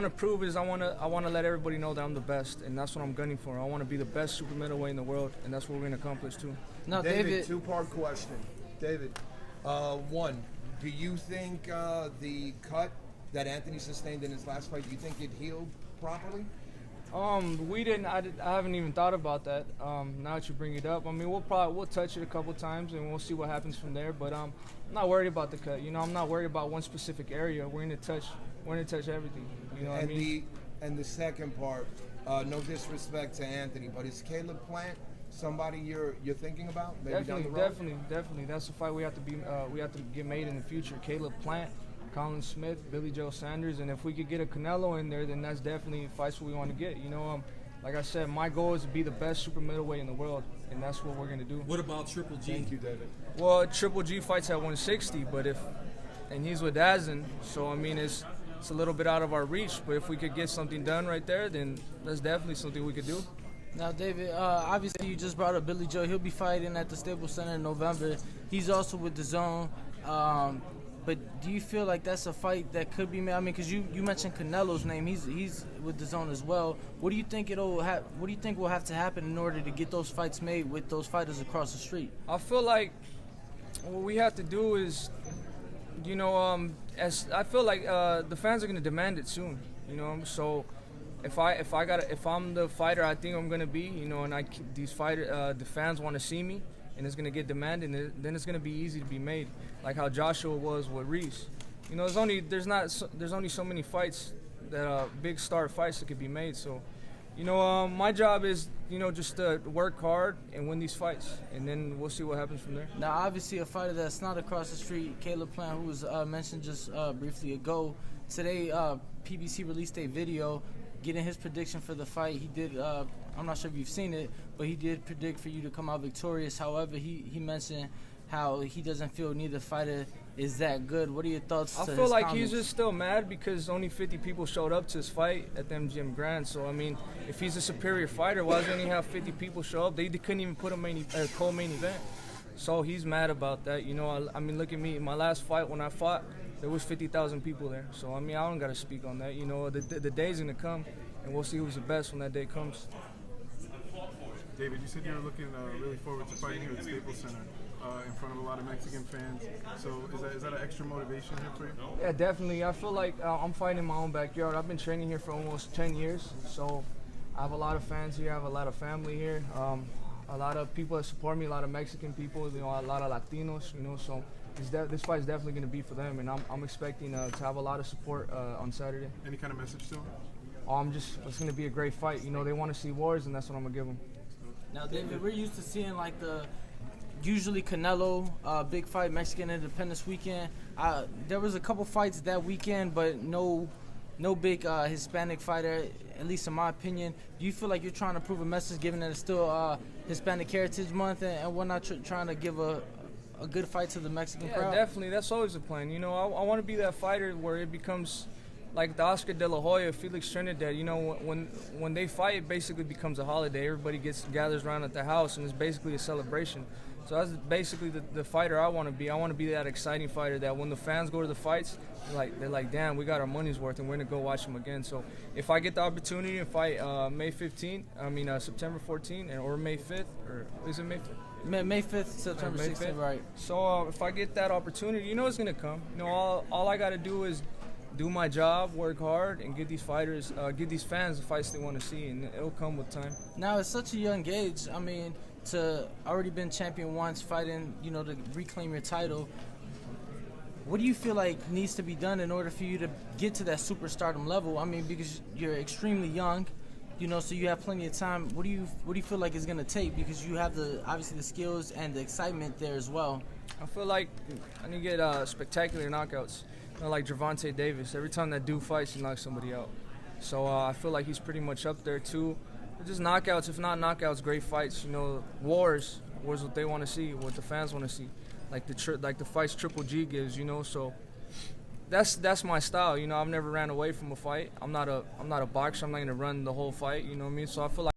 Want to prove is I want to let everybody know that I'm the best, and that's what I'm gunning for. I want to be the best super middleweight in the world, and that's what we're going to accomplish too. Now, David, two-part question. David, one, do you think the cut that Anthony sustained in his last fight, do you think it healed properly? We didn't. I haven't even thought about that. Now that you bring it up, I mean, we'll touch it a couple times and we'll see what happens from there. But I'm not worried about the cut. You know, I'm not worried about one specific area. We're gonna touch everything. You know what I mean? And the second part, no disrespect to Anthony, but is Caleb Plant somebody you're thinking about? Maybe down the road? Definitely. That's a fight we have to get made in the future. Caleb Plant, Colin Smith, Billy Joe Sanders, and if we could get a Canelo in there, then that's definitely fights we want to get. You know, like I said, my goal is to be the best super middleweight in the world, and that's what we're gonna do. What about Triple G? Thank you, David. Well, Triple G fights at 160, and he's with Dazin, so I mean it's a little bit out of our reach. But if we could get something done right there, then that's definitely something we could do. Now, David, obviously you just brought up Billy Joe. He'll be fighting at the Staples Center in November. He's also with the Zone. But do you feel like that's a fight that could be made? I mean, because you mentioned Canelo's name. He's with the Zone as well. What do you think What do you think will have to happen in order to get those fights made with those fighters across the street? I feel like what we have to do is, you know, I feel like the fans are gonna demand it soon. You know, so if I'm the fighter I think I'm gonna be, you know, and the fans want to see me, and it's gonna get demanded, and then it's gonna be easy to be made, like how Joshua was with Reese. You know, there's only so many fights that big star fights that could be made. So, you know, my job is, you know, just to work hard and win these fights, and then we'll see what happens from there. Now, obviously, a fighter that's not across the street, Caleb Plant, who was mentioned just briefly ago. Today, PBC released a video getting his prediction for the fight. He did. I'm not sure if you've seen it, but he did predict for you to come out victorious. However, he mentioned how he doesn't feel neither fighter is that good. What are your thoughts? I feel like he's just still mad because only 50 people showed up to his fight at the MGM Grand. So, I mean, if he's a superior fighter, why doesn't he have 50 people show up? They couldn't even put a co-main event. So he's mad about that. You know, I mean, look at me. My last fight, when I fought, there was 50,000 people there. So, I mean, I don't got to speak on that. You know, the day's going to come, and we'll see who's the best when that day comes. David, you said you were looking really forward to fighting here at Staples Center in front of a lot of Mexican fans. So is that an extra motivation here for you? Yeah, definitely. I feel like I'm fighting in my own backyard. I've been training here for almost 10 years. So I have a lot of fans here. I have a lot of family here. A lot of people that support me, a lot of Mexican people, you know, a lot of Latinos, you know. So this fight is definitely going to be for them, and I'm expecting to have a lot of support on Saturday. Any kind of message to them? It's going to be a great fight. You know, they want to see wars, and that's what I'm going to give them. Now, David, we're used to seeing like usually Canelo, big fight, Mexican Independence Weekend. There was a couple fights that weekend, but no big Hispanic fighter, at least in my opinion. Do you feel like you're trying to prove a message, given that it's still Hispanic Heritage Month, and we're not trying to give a good fight to the Mexican crowd? Yeah, definitely. That's always the plan. You know, I want to be that fighter where it becomes like the Oscar De La Hoya, Felix Trinidad. You know, when they fight, it basically becomes a holiday. Everybody gathers around at the house, and it's basically a celebration. So that's basically the fighter I want to be. I want to be that exciting fighter that when the fans go to the fights, they're like, damn, we got our money's worth, and we're going to go watch them again. So if I get the opportunity to fight September 14th, or May 5th, or is it May 5th? May 5th, September 16th, right. So if I get that opportunity, you know it's going to come. You know, all I got to do is do my job, work hard, and give these fans the fights they want to see, and it'll come with time. Now, at such a young age, I mean, to already been champion once, fighting, you know, to reclaim your title, what do you feel like needs to be done in order for you to get to that superstardom level? I mean, because you're extremely young, you know, so you have plenty of time. What do you feel like it's going to take? Because you have obviously the skills and the excitement there as well. I feel like I need to get spectacular knockouts. You know, like Gervonta Davis. Every time that dude fights, he knocks somebody out. So I feel like he's pretty much up there too. But just knockouts, if not knockouts, great fights. You know, wars what they want to see, what the fans want to see, like the fights Triple G gives. You know, so that's my style. You know, I've never ran away from a fight. I'm not a boxer. I'm not gonna run the whole fight. You know what I mean? So I feel like